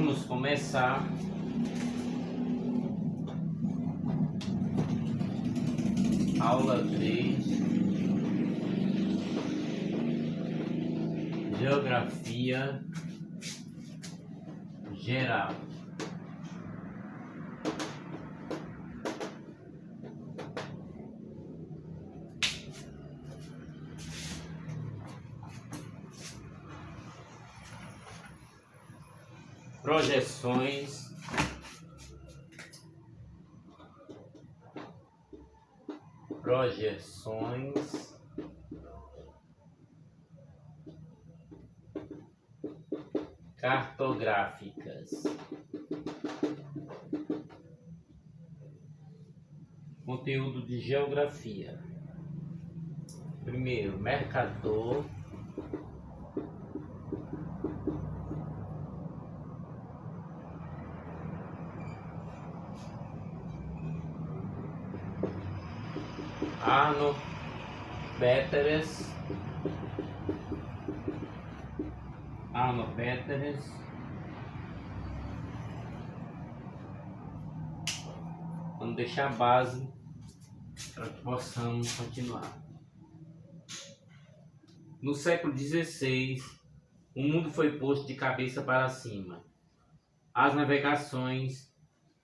Vamos começar. Aula 3, Geografia Geral. Projeções, cartográficas. Conteúdo de geografia. Primeiro, Mercator. Arno Petteres. Vamos deixar a base para que possamos continuar. No século XVI, o mundo foi posto de cabeça para cima. As navegações,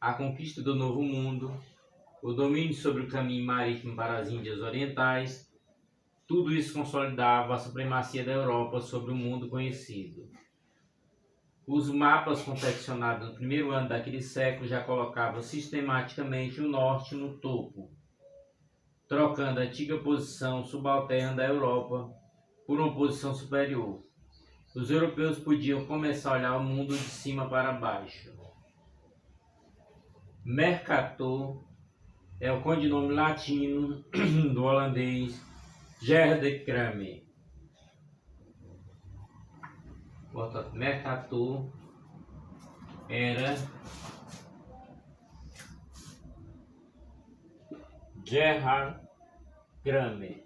a conquista do Novo Mundo, o domínio sobre o caminho marítimo para as Índias Orientais, tudo isso consolidava a supremacia da Europa sobre o mundo conhecido. Os mapas confeccionados no primeiro ano daquele século já colocavam sistematicamente o norte no topo, trocando a antiga posição subalterna da Europa por uma posição superior. Os europeus podiam começar a olhar o mundo de cima para baixo. Mercator é o codinome latino do holandês Gerard Kramer. Portanto, Mercator era Gerard Kramer.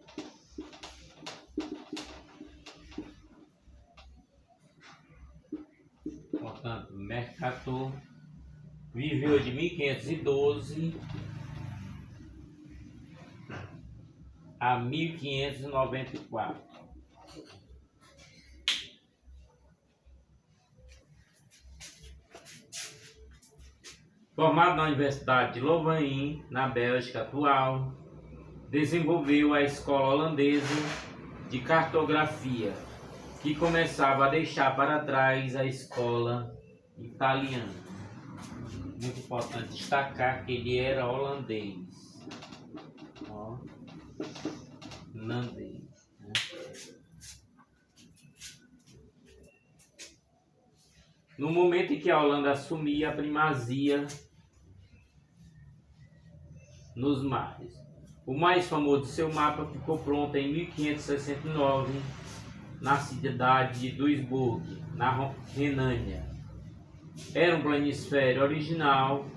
Portanto, Mercator viveu de 1512 a 1594. Formado na Universidade de Louvain, na Bélgica atual, desenvolveu a escola holandesa de cartografia, que começava a deixar para trás a escola italiana. Muito importante destacar que ele era holandês. Holandês, né? No momento em que a Holanda assumia a primazia nos mares, o mais famoso de seu mapa ficou pronto em 1569 na cidade de Duisburg, na Renânia. Era um planisfério original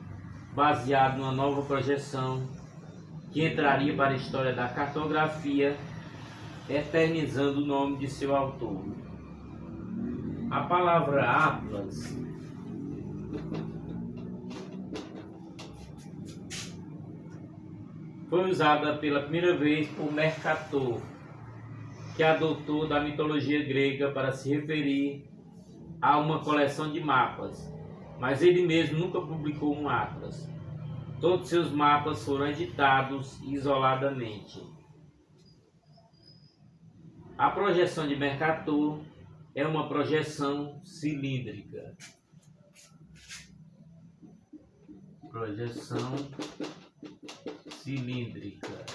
baseado numa nova projeção que entraria para a história da cartografia, eternizando o nome de seu autor. A palavra Atlas foi usada pela primeira vez por Mercator, que adotou da mitologia grega para se referir a uma coleção de mapas, mas ele mesmo nunca publicou um atlas. Todos seus mapas foram editados isoladamente. A projeção de Mercator é uma projeção cilíndrica. Projeção cilíndrica.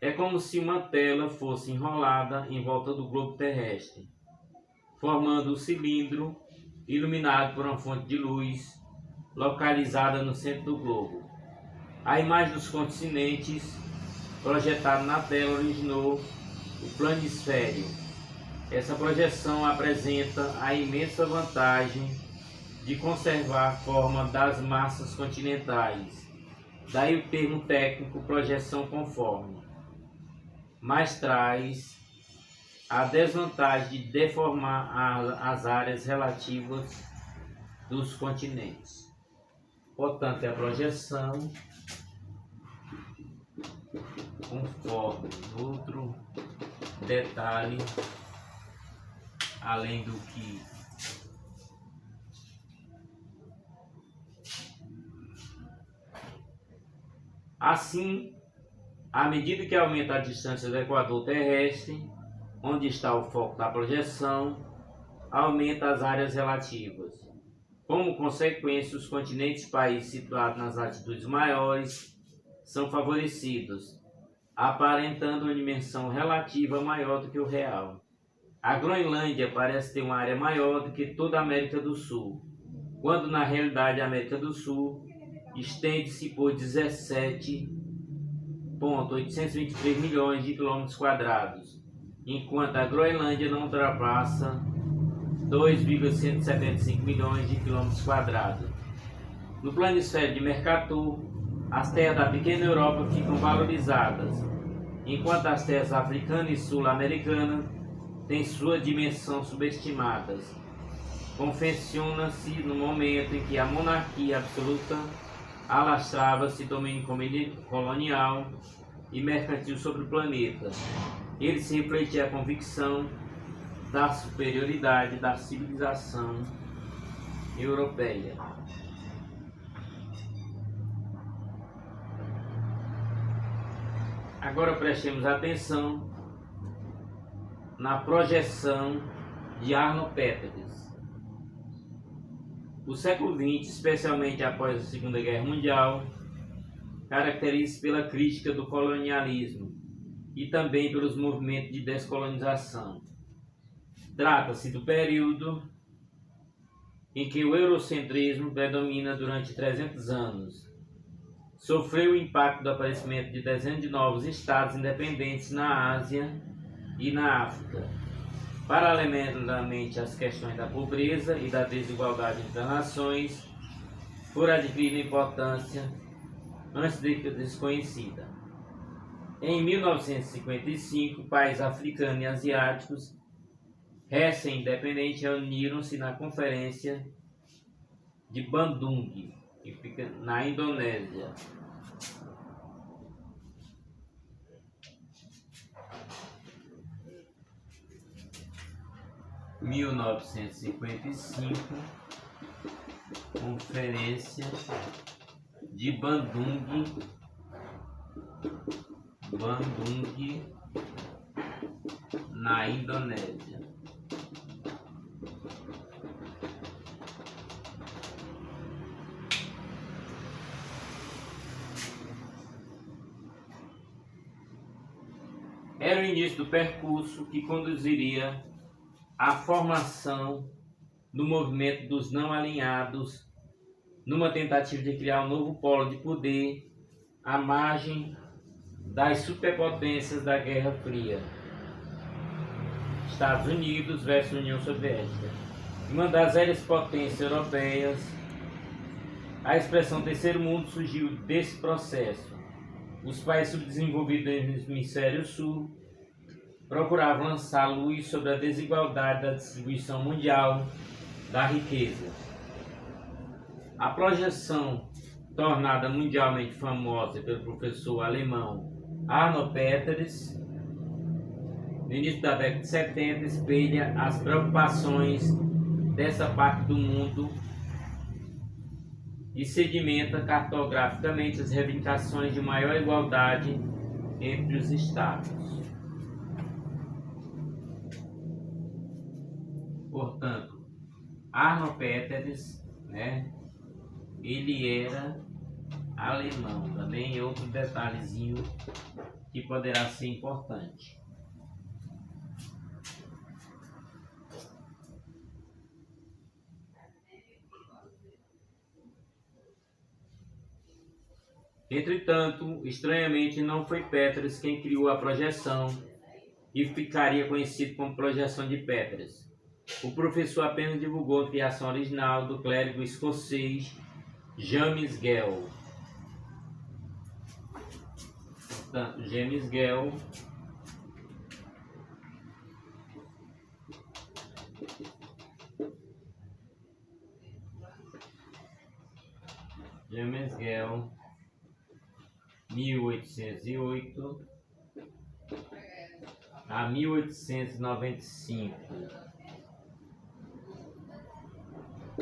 É como se uma tela fosse enrolada em volta do globo terrestre, formando um cilindro iluminado por uma fonte de luz localizada no centro do globo. A imagem dos continentes projetada na tela originou o planisfério. Essa projeção apresenta a imensa vantagem de conservar a forma das massas continentais. Daí o termo técnico projeção conforme. mas traz a desvantagem de deformar as áreas relativas dos continentes. Portanto, a projeção conforme outro detalhe, além do que assim, à medida que aumenta a distância do equador terrestre, onde está o foco da projeção, aumenta as áreas relativas. Como consequência, os continentes e países situados nas latitudes maiores são favorecidos, aparentando uma dimensão relativa maior do que o real. A Groenlândia parece ter uma área maior do que toda a América do Sul, quando na realidade a América do Sul estende-se por 17,823 milhões de quilômetros quadrados, enquanto a Groenlândia não ultrapassa 2,175 milhões de quilômetros quadrados. No planisfério de Mercator, as terras da pequena Europa ficam valorizadas, enquanto as terras africanas e sul-americanas têm sua dimensão subestimadas. Confecciona-se no momento em que a monarquia absoluta alastrava-se domínio colonial e mercantil sobre o planeta. Ele se refletia a convicção da superioridade da civilização europeia. Agora prestemos atenção na projeção de Arnold Peters. O século XX, especialmente após a Segunda Guerra Mundial, caracteriza-se pela crítica do colonialismo e também pelos movimentos de descolonização. Trata-se do período em que o eurocentrismo predomina durante 300 anos. Sofreu o impacto do aparecimento de dezenas de novos estados independentes na Ásia e na África. Paralelamente às questões da pobreza e da desigualdade entre as nações, foram adquirindo importância antes de desconhecida. Em 1955, países africanos e asiáticos recém-independentes reuniram-se na Conferência de Bandung, que fica na Indonésia. Em 1955, Conferência de Bandung, na Indonésia. Era o início do percurso que conduziria à formação do movimento dos não alinhados, numa tentativa de criar um novo polo de poder à margem das superpotências da Guerra Fria. Estados Unidos versus União Soviética. Uma das velhas potências europeias, a expressão terceiro mundo surgiu desse processo. Os países subdesenvolvidos do hemisfério sul procuravam lançar luz sobre a desigualdade da distribuição mundial da riqueza. A projeção, tornada mundialmente famosa pelo professor alemão Arnold Peters, no início da década de 70, espelha as preocupações dessa parte do mundo e sedimenta cartograficamente as reivindicações de maior igualdade entre os estados. Portanto, Arnold Peters, ele era alemão. Também é outro detalhezinho que poderá ser importante. Entretanto, estranhamente, não foi Peters quem criou a projeção e ficaria conhecido como projeção de Peters. O professor apenas divulgou a criação original do clérigo escocês James Gell. Portanto, James Gell 1808 a 1895.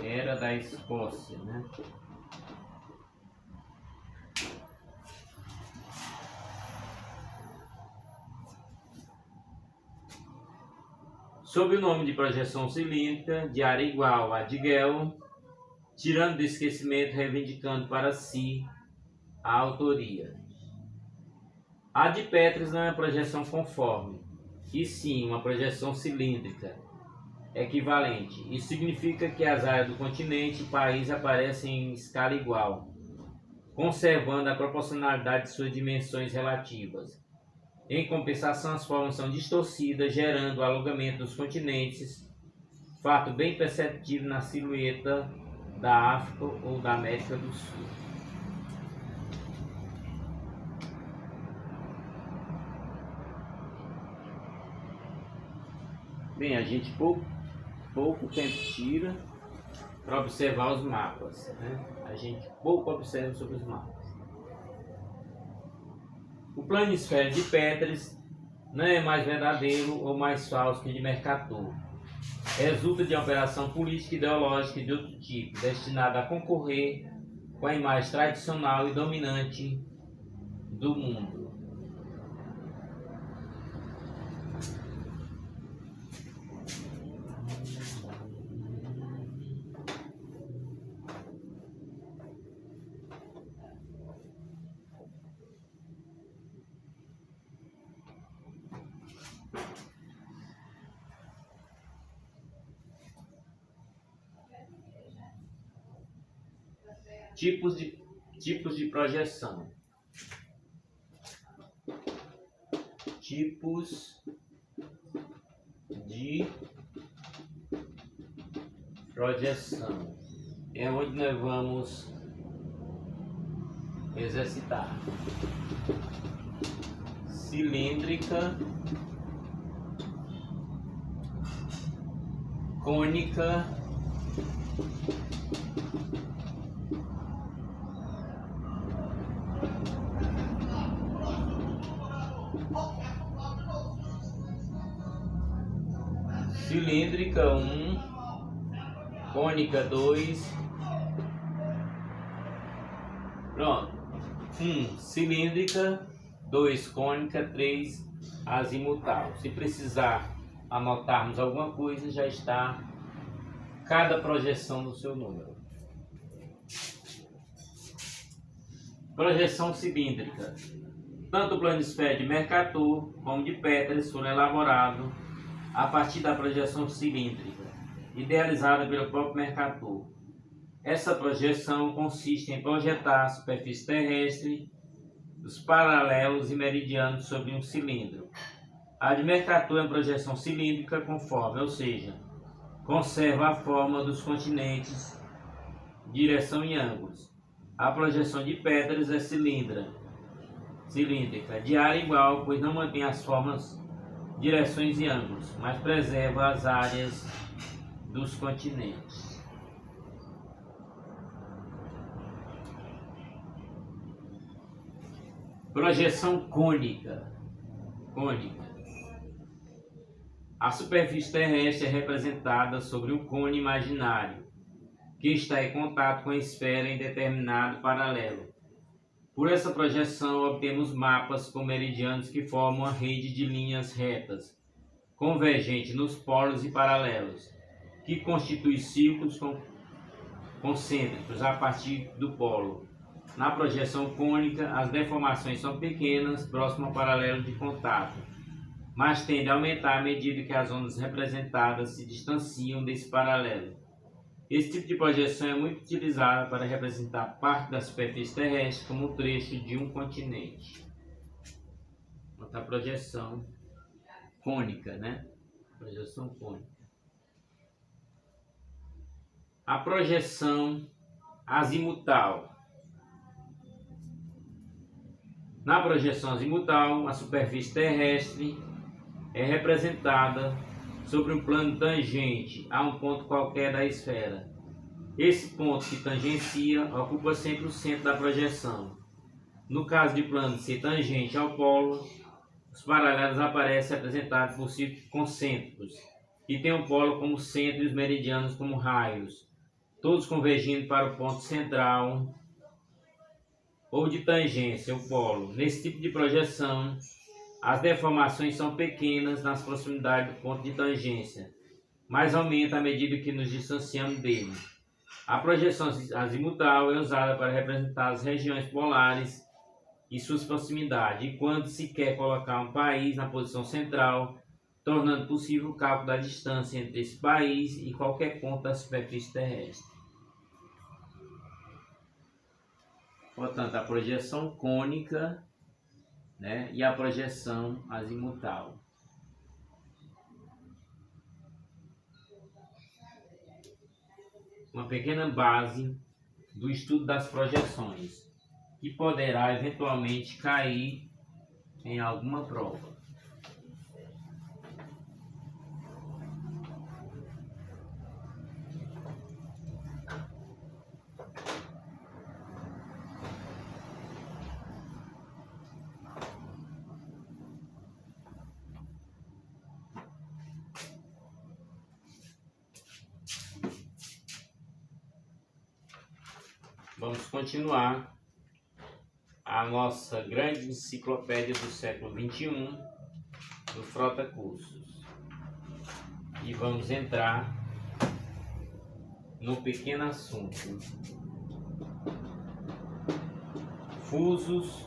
Era da Escócia, né? Sob o nome de projeção cilíndrica, de área igual a de Gell, tirando do esquecimento, reivindicando para si a autoria. A de Petris não é projeção conforme, e sim uma projeção cilíndrica equivalente. Isso significa que as áreas do continente e país aparecem em escala igual, conservando a proporcionalidade de suas dimensões relativas. Em compensação, as formas são distorcidas, gerando o alongamento dos continentes, fato bem perceptível na silhueta da África ou da América do Sul. Bem, a gente pouco tempo tira para observar os mapas, né? A gente pouco observa sobre os mapas. O planisfério de Petris não é mais verdadeiro ou mais falso que o de Mercator. Resulta de uma operação política e ideológica de outro tipo, destinada a concorrer com a imagem tradicional e dominante do mundo. Tipos de projeção. Tipos de projeção. É onde nós vamos exercitar. Cilíndrica, cônica, cilíndrica 1, cônica 2, pronto, 1 cilíndrica, 2 cônica, 3 azimutal. Se precisar anotarmos alguma coisa, já está cada projeção do seu número. Projeção cilíndrica. Tanto o planisfério de Mercator como de Petris foram elaborados a partir da projeção cilíndrica, idealizada pelo próprio Mercator. Essa projeção consiste em projetar a superfície terrestre, os paralelos e meridianos sobre um cilindro. A de Mercator é uma projeção cilíndrica conforme, ou seja, conserva a forma dos continentes, direção e ângulos. A projeção de Petris é cilíndrica, de área igual, pois não mantém as formas, direções e ângulos, mas preserva as áreas dos continentes. Projeção cônica. A superfície terrestre é representada sobre um cone imaginário, que está em contato com a esfera em determinado paralelo. Por essa projeção, obtemos mapas com meridianos que formam uma rede de linhas retas, convergentes nos polos e paralelos, que constitui círculos concêntricos a partir do polo. Na projeção cônica, as deformações são pequenas, próximo ao paralelo de contato, mas tendem a aumentar à medida que as ondas representadas se distanciam desse paralelo. Esse tipo de projeção é muito utilizado para representar parte da superfície terrestre como um trecho de um continente. Outra projeção cônica, né? Projeção cônica. A projeção azimutal. Na projeção azimutal, a superfície terrestre é representada sobre um plano tangente a um ponto qualquer da esfera. Esse ponto que tangencia ocupa sempre o centro da projeção. No caso de plano ser tangente ao polo, os paralelos aparecem representados por círculos concêntricos, que têm o polo como centro e os meridianos como raios, todos convergindo para o ponto central ou de tangência, o polo. Nesse tipo de projeção, as deformações são pequenas nas proximidades do ponto de tangência, mas aumenta à medida que nos distanciamos dele. A projeção azimutal é usada para representar as regiões polares e suas proximidades, e quando se quer colocar um país na posição central, tornando possível o cálculo da distância entre esse país e qualquer ponto da superfície terrestre. Portanto, a projeção cônica, né, e a projeção azimutal. Uma pequena base do estudo das projeções, que poderá eventualmente cair em alguma prova. Vamos continuar a nossa grande enciclopédia do século XXI, do Frota Cursos. E vamos entrar no pequeno assunto: fusos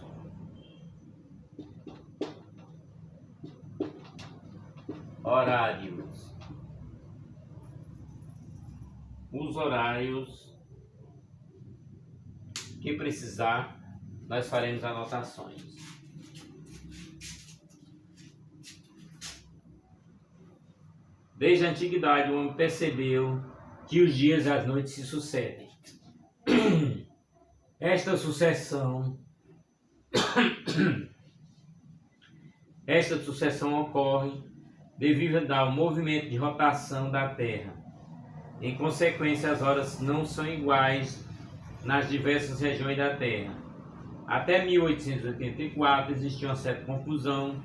horários. Os horários que precisar, nós faremos anotações. Desde a antiguidade, o homem percebeu que os dias e as noites se sucedem. Esta sucessão ocorre devido ao movimento de rotação da Terra. Em consequência, as horas não são iguais nas diversas regiões da Terra. Até 1884 existia uma certa confusão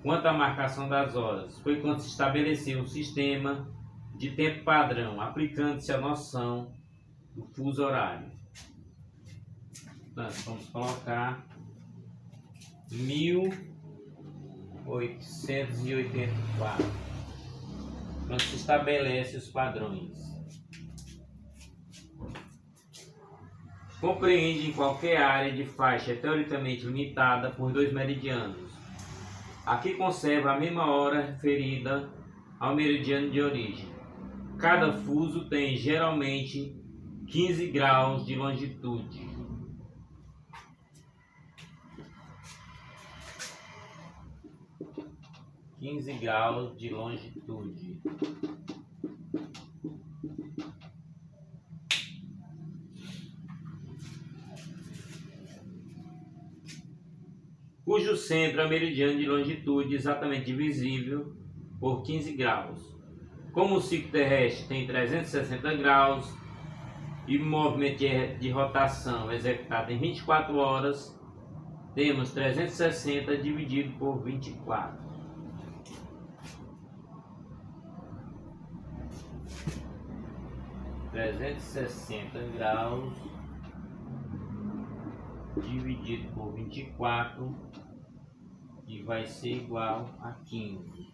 quanto à marcação das horas. Foi quando se estabeleceu um sistema de tempo padrão, aplicando-se a noção do fuso horário. Portanto, vamos colocar 1884, quando se estabelece os padrões. Compreende qualquer área de faixa teoricamente limitada por 2 meridianos. Aqui conserva a mesma hora referida ao meridiano de origem. Cada fuso tem geralmente 15 graus de longitude. Cujo centro é o meridiano de longitude exatamente divisível por 15 graus. Como o ciclo terrestre tem 360 graus e o movimento de rotação executado em 24 horas, temos 360 dividido por 24. 360 graus dividido por 24, que vai ser igual a 15.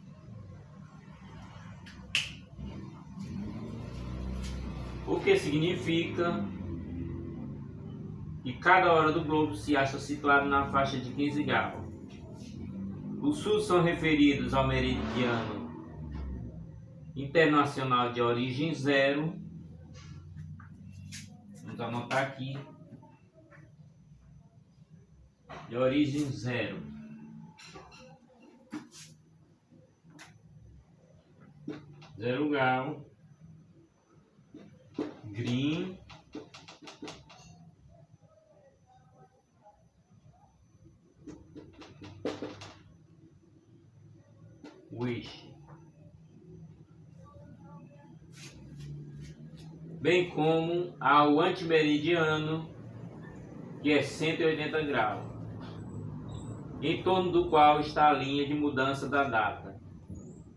O que significa que cada hora do globo se acha situado na faixa de 15 graus. Os fusos são referidos ao meridiano internacional de origem zero. Vamos anotar aqui. De origem zero. Zero grau. Green. Wish. Bem como ao antimeridiano, que é 180 graus, em torno do qual está a linha de mudança da data.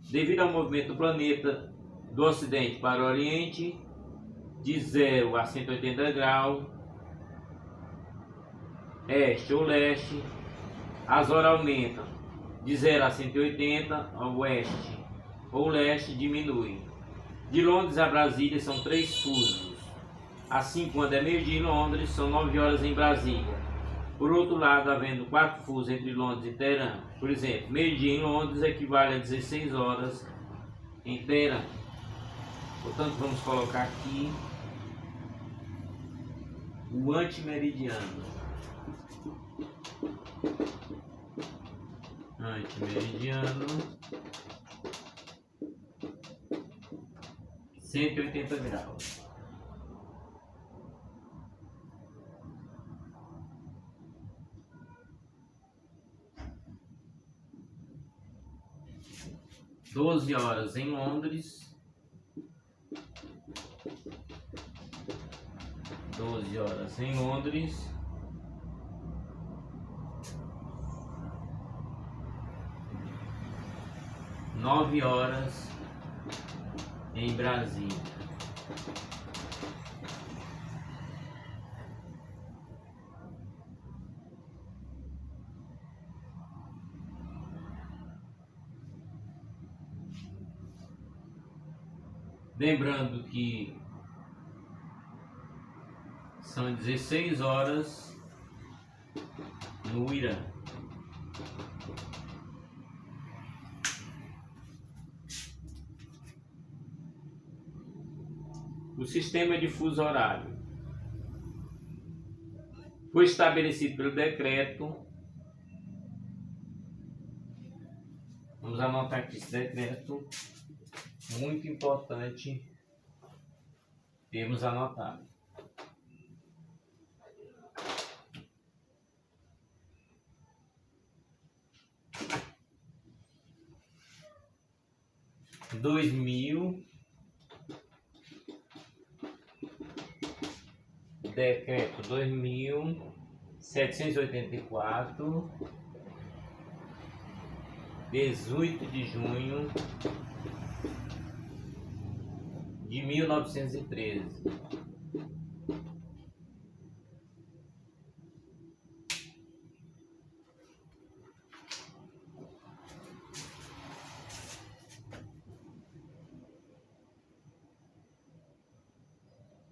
Devido ao movimento do planeta do Ocidente para o Oriente, de 0 a 180 graus, este ou leste, as horas aumentam. De 0 a 180, ao oeste ou leste diminui. De Londres a Brasília são 3 fusos. Assim, quando é meio-dia em Londres, são 9 horas em Brasília. Por outro lado, havendo 4 fusos entre Londres e Teherã. Por exemplo, meio-dia em Londres equivale a 16 horas em Teherã. Portanto, vamos colocar aqui o antimeridiano. Antimeridiano 180 graus. Doze horas em Londres, 12 horas em Londres, 9 horas em Brasília. Lembrando que são 16 horas no Irã. O sistema de fuso horário foi estabelecido pelo decreto. Vamos anotar aqui esse decreto, muito importante termos anotado. Decreto 2784, 18 de junho de 1913.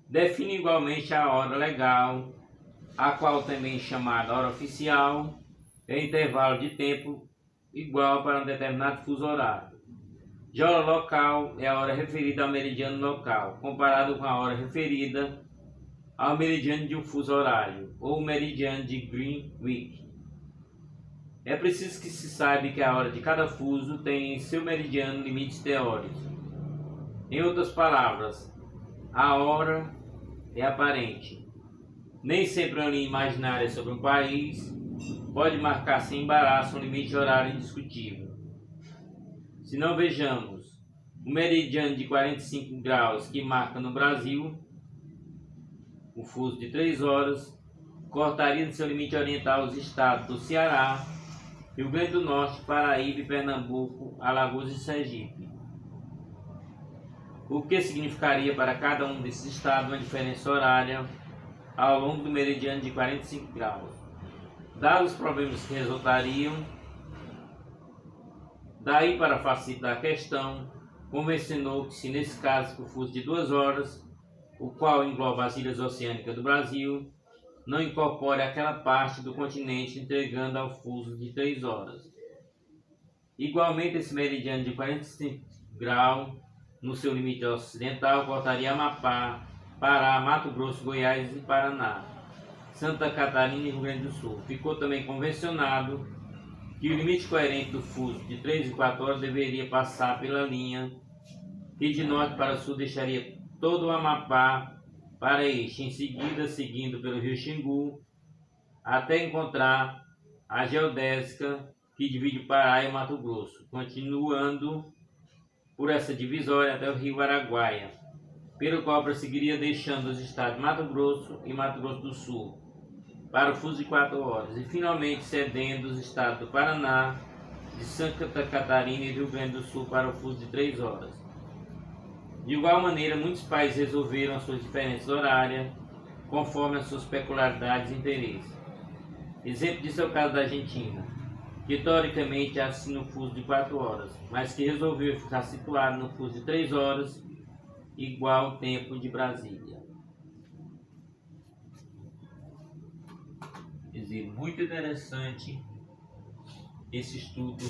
Define igualmente a hora legal, a qual também é chamada hora oficial, é intervalo de tempo igual para um determinado fuso horário. Já a hora local é a hora referida ao meridiano local, comparado com a hora referida ao meridiano de um fuso horário, ou meridiano de Greenwich. É preciso que se saiba que a hora de cada fuso tem em seu meridiano limites teóricos. Em outras palavras, a hora é aparente. Nem sempre uma linha imaginária sobre um país pode marcar sem embaraço um limite horário indiscutível. Se não, vejamos, o meridiano de 45 graus que marca no Brasil, o fuso de 3 horas, cortaria no seu limite oriental os estados do Ceará, Rio Grande do Norte, Paraíba, Pernambuco, Alagoas e Sergipe. O que significaria para cada um desses estados uma diferença horária ao longo do meridiano de 45 graus. Dados os problemas que resultariam, daí para facilitar a questão, convencionou que se nesse caso o fuso de 2 horas, o qual engloba as ilhas oceânicas do Brasil, não incorpore aquela parte do continente entregando ao fuso de 3 horas. Igualmente, esse meridiano de 45 graus, no seu limite ocidental, cortaria Amapá, Pará, Mato Grosso, Goiás e Paraná, Santa Catarina e Rio Grande do Sul. Ficou também convencionado que o limite coerente do fuso de 3 e 4 horas deveria passar pela linha que de norte para sul deixaria todo o Amapá para este, em seguida seguindo pelo rio Xingu, até encontrar a geodésica que divide o Pará e o Mato Grosso, continuando por essa divisória até o rio Araguaia, pelo qual prosseguiria deixando os estados Mato Grosso e Mato Grosso do Sul, para o fuso de 4 horas, e finalmente cedendo os estados do Paraná, de Santa Catarina e Rio Grande do Sul para o fuso de 3 horas. De igual maneira, muitos países resolveram as suas diferenças horárias conforme as suas peculiaridades e interesses. Exemplo disso é o caso da Argentina, que teoricamente assina um fuso de 4 horas, mas que resolveu ficar situado no fuso de 3 horas, igual ao tempo de Brasília. Quer dizer, muito interessante esse estudo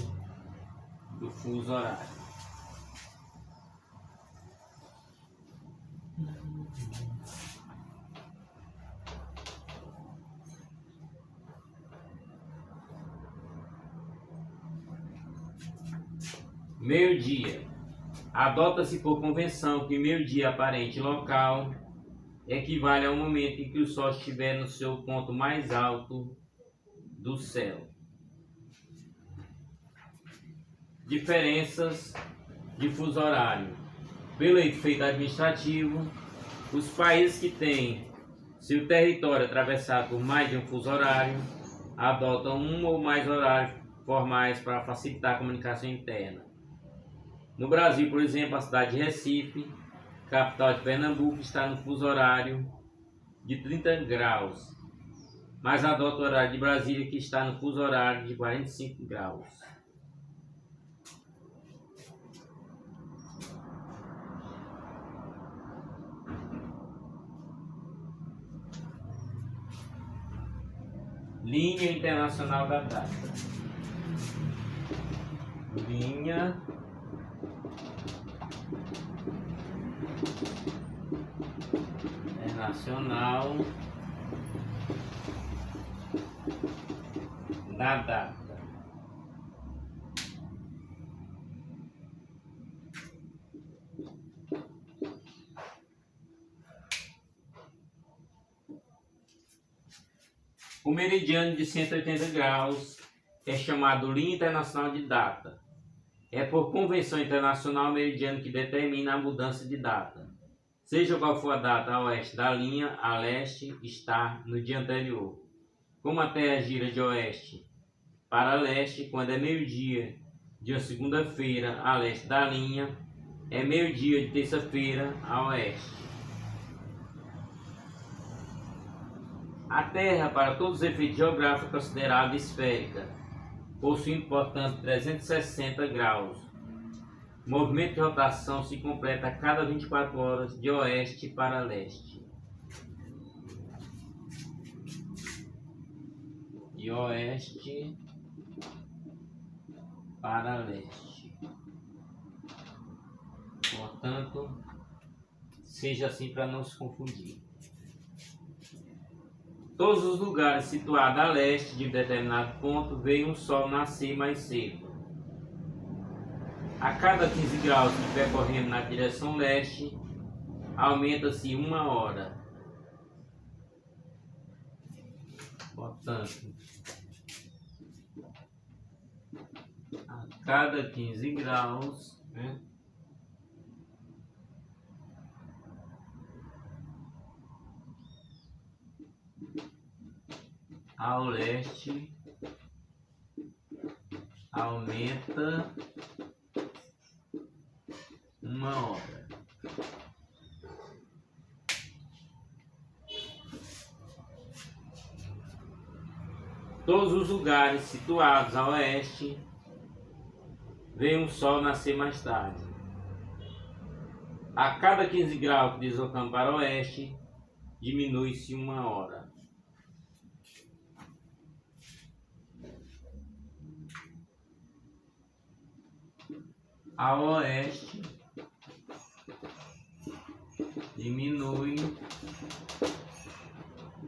do fuso horário. Meio-dia. Adota-se por convenção que meio-dia aparente local equivale ao momento em que o Sol estiver no seu ponto mais alto do céu. Diferenças de fuso horário. Pelo efeito administrativo, os países que têm seu território atravessado por mais de um fuso horário adotam um ou mais horários formais para facilitar a comunicação interna. No Brasil, por exemplo, a cidade de Recife, capital de Pernambuco, está no fuso horário de 30 graus, mas adota o horário de Brasília, que está no fuso horário de 45 graus. Linha Internacional da Data. Linha Internacional da Data. O meridiano de 180 graus é chamado linha internacional de data. É por convenção internacional o meridiano que determina a mudança de data. Seja qual for a data a oeste da linha, a leste está no dia anterior. Como a Terra gira de oeste para leste, quando é meio-dia de uma segunda-feira a leste da linha, é meio-dia de terça-feira a oeste. A Terra, para todos os efeitos geográficos, é considerada esférica, possuindo, portanto, 360 graus. O movimento de rotação se completa a cada 24 horas de oeste para leste. De oeste para leste. Portanto, seja assim para não se confundir. Todos os lugares situados a leste de um determinado ponto veem um sol nascer mais cedo. A cada 15 graus que percorrendo na direção leste, aumenta-se 1 hora. Portanto, a cada 15 graus, né, ao leste aumenta 1 hora. Todos os lugares situados a oeste veem o sol nascer mais tarde. A cada 15 graus que deslocamos para o oeste, diminui-se 1 hora. A oeste diminui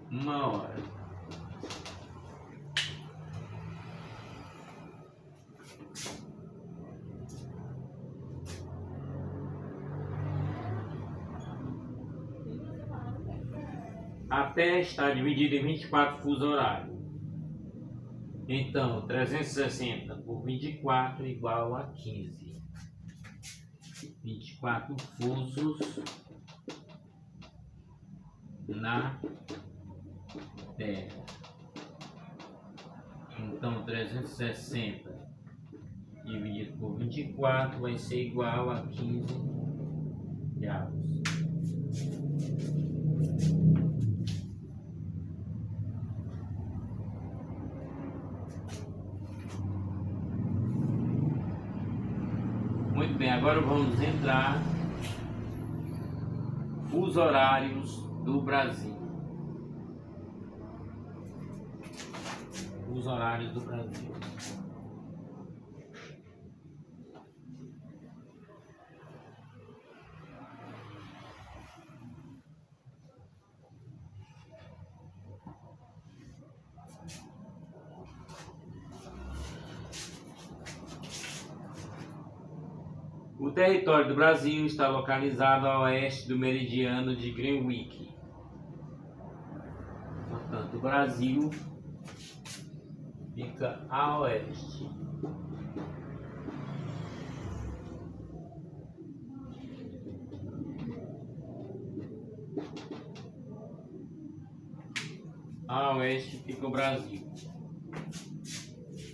1 hora. A Terra está dividida em 24 fusos horários. Então, 360 por 24 igual a 15. 24 fusos na Terra. Então 360 dividido por 24 vai ser igual a 15 graus. Muito bem, agora vamos entrar os horários do Brasil. Os horários do Brasil. O território do Brasil está localizado a oeste do meridiano de Greenwich. Portanto, o Brasil fica a oeste. A oeste fica o Brasil.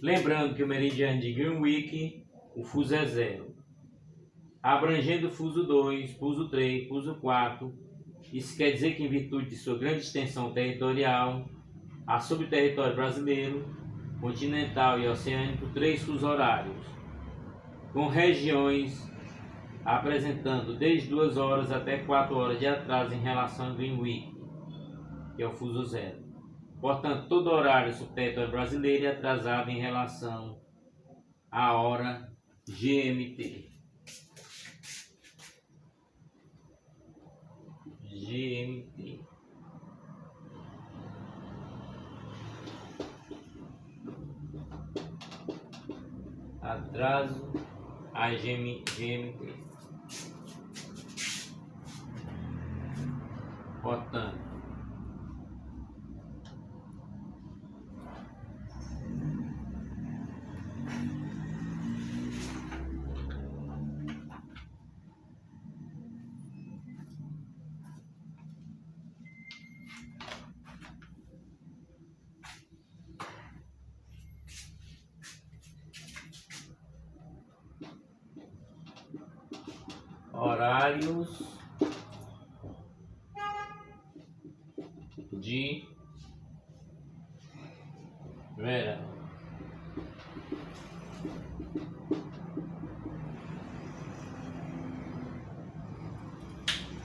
Lembrando que o meridiano de Greenwich, o fuso é 0. Abrangendo o fuso 2, fuso 3, fuso 4, isso quer dizer que, em virtude de sua grande extensão territorial, há sobre o território brasileiro, continental e oceânico, 3 fusos horários, com regiões apresentando desde 2 horas até 4 horas de atraso em relação a Greenwich, que é o fuso 0. Portanto, todo horário sobre o território brasileiro é atrasado em relação à hora GMT. GMT. Atraso a GMT. Portanto, horários de verão.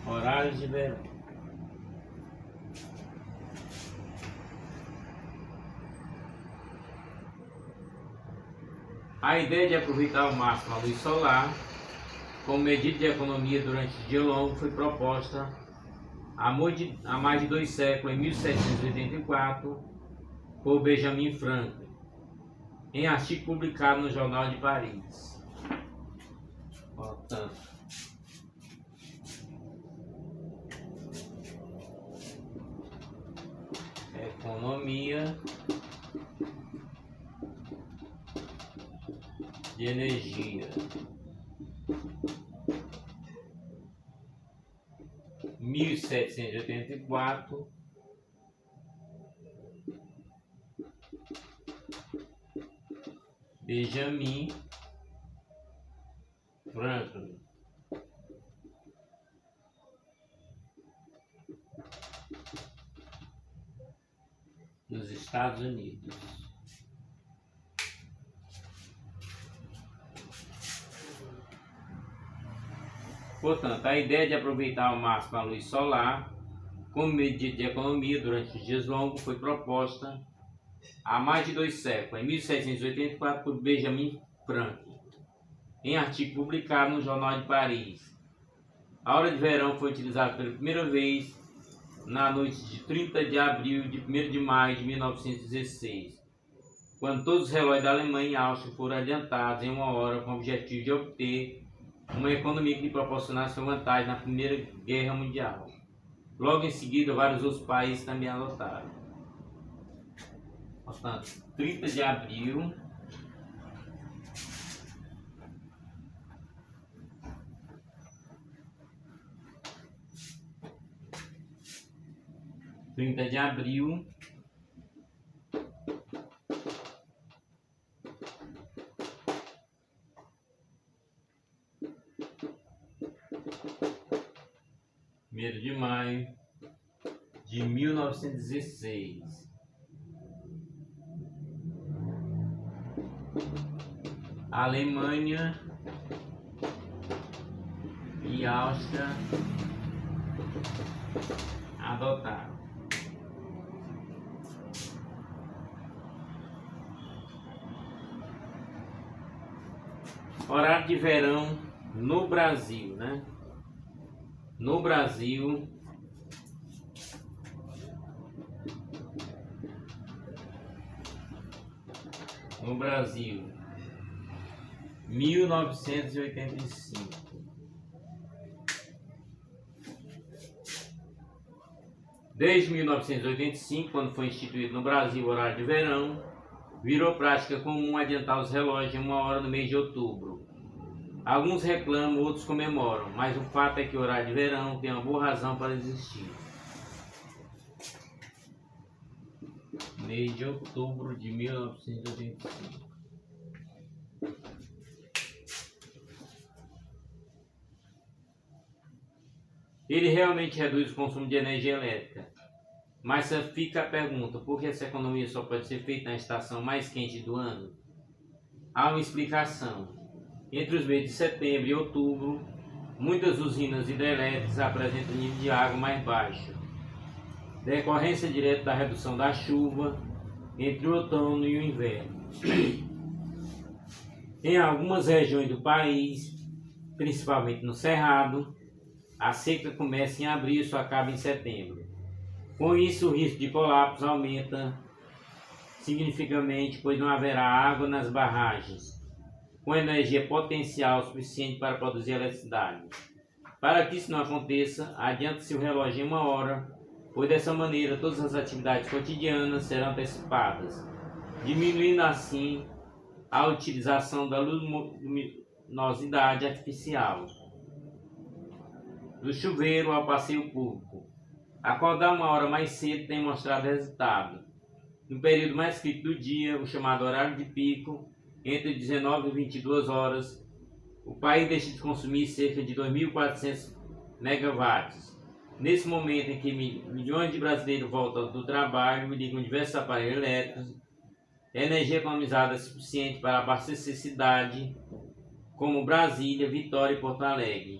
Horários de verão. A ideia de aproveitar ao máximo a luz solar como medida de economia durante o dia longo foi proposta há mais de 2 séculos, em 1784, por Benjamin Franklin, em artigo publicado no Jornal de Paris. Portanto, economia de energia. 1784, Benjamin Franklin. Nos Estados Unidos. Portanto, a ideia de aproveitar ao máximo a luz solar como medida de economia durante os dias longos foi proposta há mais de 2 séculos, em 1784, por Benjamin Franklin, em artigo publicado no Jornal de Paris. A hora de verão foi utilizada pela primeira vez na noite de 30 de abril e de 1º de maio de 1916, quando todos os relógios da Alemanha e Áustria foram adiantados em 1 hora com o objetivo de obter uma economia que lhe proporcionasse uma vantagem na Primeira Guerra Mundial. Logo em seguida, vários outros países também adotaram. Portanto, 30 de abril 1º de maio de 1916. A Alemanha e Áustria adotaram. Horário de verão no Brasil, né? No Brasil, no Brasil, 1985. Desde 1985, quando foi instituído no Brasil o horário de verão, virou prática comum adiantar os relógios em 1 hora no mês de outubro. Alguns reclamam, outros comemoram, mas o fato é que o horário de verão tem uma boa razão para existir. Mês de outubro de 1985. Ele realmente reduz o consumo de energia elétrica. Mas fica a pergunta, por que essa economia só pode ser feita na estação mais quente do ano? Há uma explicação. Entre os meses de setembro e outubro, muitas usinas hidrelétricas apresentam nível de água mais baixo, decorrência direta da redução da chuva entre o outono e o inverno. Em algumas regiões do país, principalmente no Cerrado, a seca começa em abril e só acaba em setembro. Com isso, o risco de colapso aumenta significativamente, pois não haverá água nas barragens, com energia potencial suficiente para produzir eletricidade. Para que isso não aconteça, adianta-se o relógio em 1 hora, pois dessa maneira todas as atividades cotidianas serão antecipadas, diminuindo assim a utilização da luminosidade artificial, do chuveiro ao passeio público. Acordar 1 hora mais cedo tem mostrado resultado. No período mais crítico do dia, o chamado horário de pico, entre 19 e 22 horas, o país deixa de consumir cerca de 2.400 megawatts. Nesse momento em que milhões de brasileiros voltam do trabalho e ligam diversos aparelhos elétricos, a energia economizada é suficiente para abastecer cidades como Brasília, Vitória e Porto Alegre.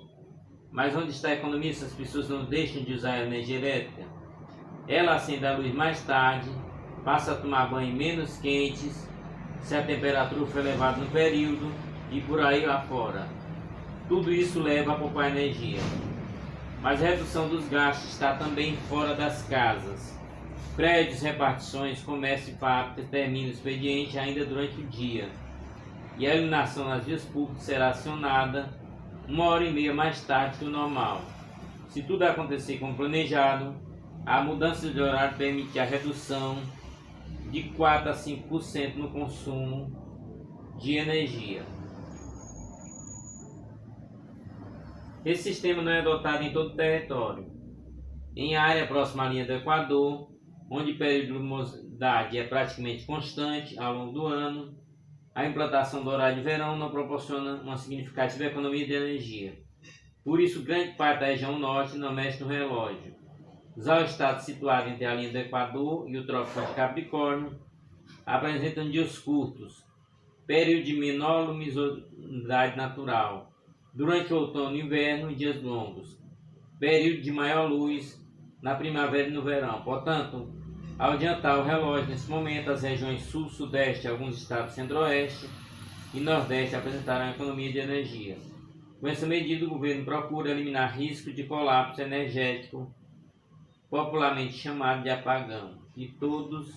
Mas onde está a economia se as pessoas não deixam de usar a energia elétrica? Ela acende a luz mais tarde, passa a tomar banho menos quentes, se a temperatura for elevada no período e por aí afora. Tudo isso leva a poupar energia. Mas a redução dos gastos está também fora das casas. Prédios, repartições, comércio e fábricas terminam o expediente ainda durante o dia. E a iluminação nas vias públicas será acionada 1h30 mais tarde que o normal. Se tudo acontecer como planejado, a mudança de horário permite a redução de 4 a 5% no consumo de energia. Esse sistema não é adotado em todo o território. Em área próxima à linha do Equador, onde o período de luminosidade é praticamente constante ao longo do ano, a implantação do horário de verão não proporciona uma significativa economia de energia. Por isso, grande parte da região norte não mexe no relógio. Já o estado situado entre a linha do Equador e o Trópico de Capricórnio apresentam dias curtos, período de menor luminosidade natural. Durante o outono e inverno, dias longos, período de maior luz na primavera e no verão. Portanto, ao adiantar o relógio nesse momento, as regiões sul, sudeste, alguns estados centro-oeste e nordeste apresentaram economia de energia. Com essa medida, o governo procura eliminar risco de colapso energético, popularmente chamado de apagão, e todos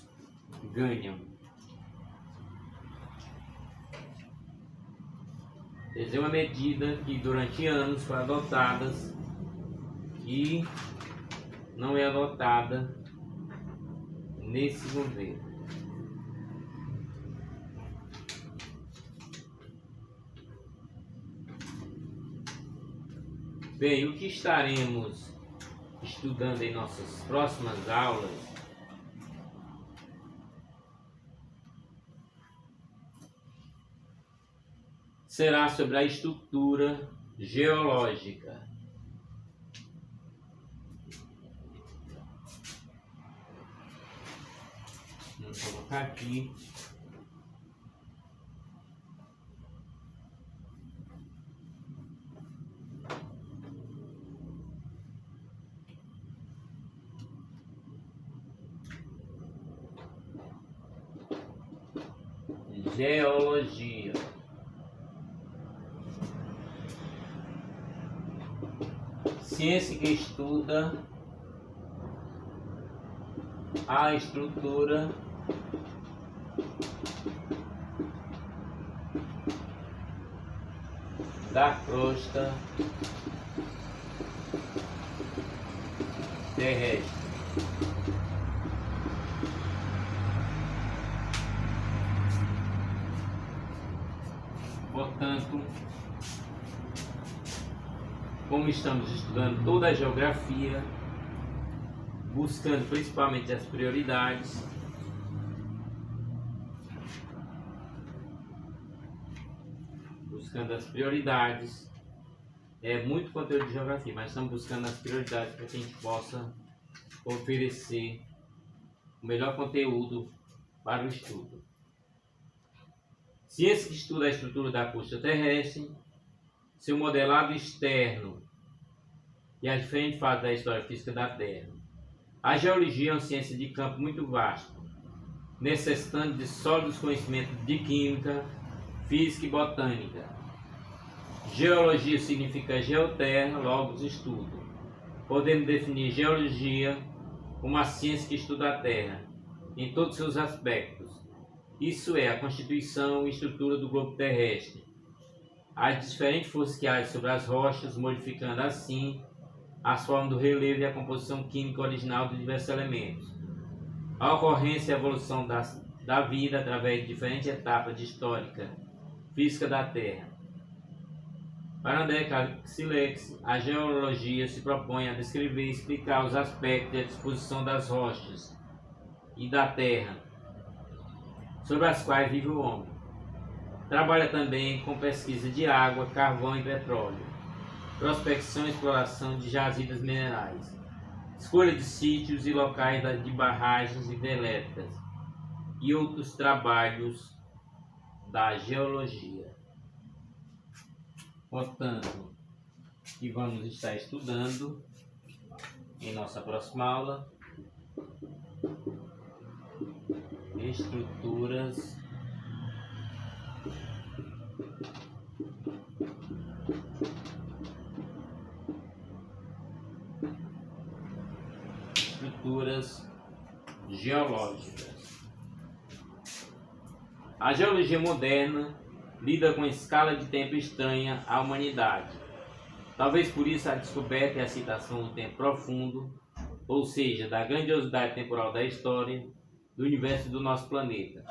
ganham. Essa é uma medida que durante anos foi adotada e não é adotada nesse governo. Bem, o que estaremos estudando em nossas próximas aulas será sobre a estrutura geológica. colocar aqui. Geologia. Ciência que estuda a estrutura da crosta terrestre. Portanto, como estamos estudando toda a geografia, buscando principalmente as prioridades, é muito conteúdo de geografia, mas estamos buscando as prioridades para que a gente possa oferecer o melhor conteúdo para o estudo. Ciência que estuda a estrutura da crosta terrestre, seu modelado externo e as diferentes fases da história física da Terra. A geologia é uma ciência de campo muito vasto, necessitando de sólidos conhecimentos de química, física e botânica. Geologia significa geoterra, logo estudo. Podemos definir geologia como a ciência que estuda a Terra, em todos seus aspectos. Isso é, a constituição e estrutura do globo terrestre, as diferentes forças que agem sobre as rochas, modificando assim as formas do relevo e a composição química original de diversos elementos. A ocorrência e a evolução da vida através de diferentes etapas de histórica física da Terra. Para André Xilex, a geologia se propõe a descrever e explicar os aspectos da disposição das rochas e da Terra, sobre as quais vive o homem. Trabalha também com pesquisa de água, carvão e petróleo, prospecção e exploração de jazidas minerais, escolha de sítios e locais de barragens hidrelétricas e outros trabalhos da geologia. Portanto, que vamos estar estudando em nossa próxima aula estruturas geológicas. A geologia moderna lida com escala de tempo estranha à humanidade. Talvez por isso a descoberta e a citação do tempo profundo, ou seja, da grandiosidade temporal da história, do universo do nosso planeta,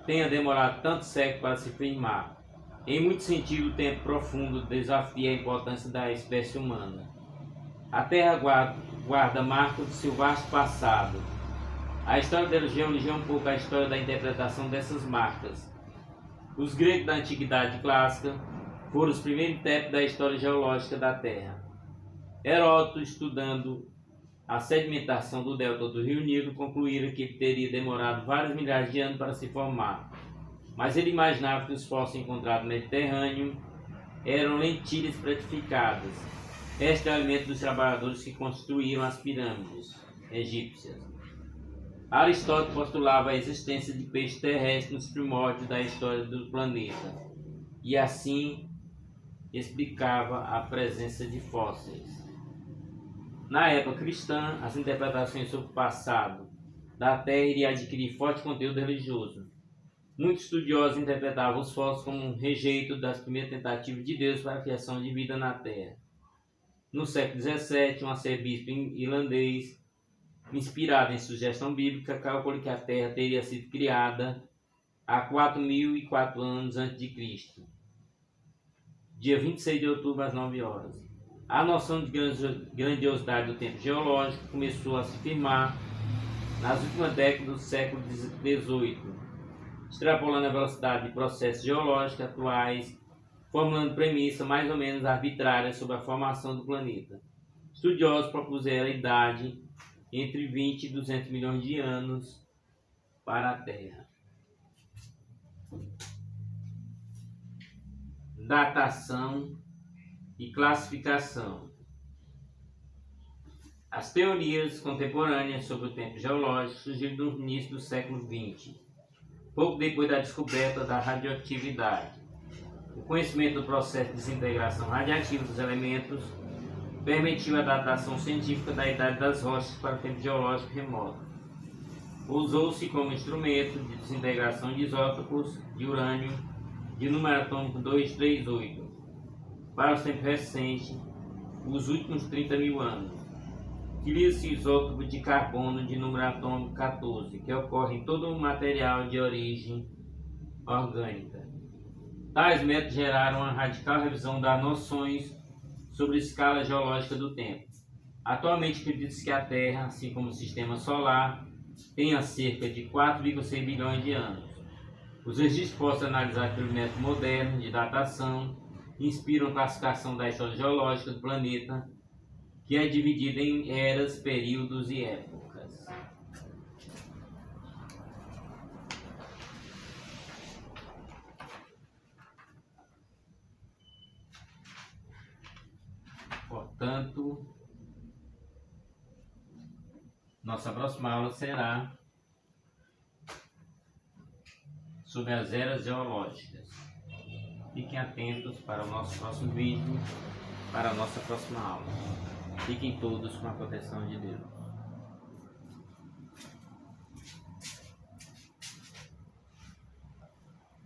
tenha demorado tanto século para se firmar. Em muito sentido, o tempo profundo desafia a importância da espécie humana. A Terra guarda marcas do seu vasto passado. A história da geologia é um pouco a história da interpretação dessas marcas. Os gregos da Antiguidade Clássica foram os primeiros intérpretes da história geológica da Terra. Heródoto, estudando a sedimentação do delta do Rio Nilo, concluíram que ele teria demorado vários milhares de anos para se formar. Mas ele imaginava que os fósseis encontrados no Mediterrâneo eram lentilhas estratificadas. Este é o alimento dos trabalhadores que construíram as pirâmides egípcias. Aristóteles postulava a existência de peixes terrestres nos primórdios da história do planeta e assim explicava a presença de fósseis. Na época cristã, as interpretações sobre o passado da Terra iriam adquirir forte conteúdo religioso. Muitos estudiosos interpretavam os fósseis como um rejeito das primeiras tentativas de Deus para a criação de vida na Terra. No século XVII, um arcebispo irlandês, inspirado em sugestão bíblica, calculou que a Terra teria sido criada há 4.004 anos antes de Cristo, dia 26 de outubro às 9 horas. A noção de grandiosidade do tempo geológico começou a se firmar nas últimas décadas do século XVIII, extrapolando a velocidade de processos geológicos atuais, formulando premissas mais ou menos arbitrárias sobre a formação do planeta. Estudiosos propuseram a idade entre 20 e 200 milhões de anos para a Terra. datação e classificação. As teorias contemporâneas sobre o tempo geológico surgiram no início do século XX, pouco depois da descoberta da radioatividade. O conhecimento do processo de desintegração radiativa dos elementos permitiu a datação científica da idade das rochas para o tempo geológico remoto. Usou-se como instrumento de desintegração de isótopos de urânio de número atômico 238 para os tempos recentes, os últimos 30 mil anos. Utiliza-se o isótopo de carbono de número atômico 14, que ocorre em todo o material de origem orgânica. Tais métodos geraram uma radical revisão das noções sobre a escala geológica do tempo. Atualmente, acredita-se que a Terra, assim como o Sistema Solar, tenha cerca de 4,6 bilhões de anos. Os registros postos analisados pelo método moderno de datação inspiram a classificação da história geológica do planeta, que é dividida em eras, períodos e épocas. Portanto, nossa próxima aula será sobre as eras geológicas. Fiquem atentos para o nosso próximo vídeo, para a nossa próxima aula. Fiquem todos com a proteção de Deus.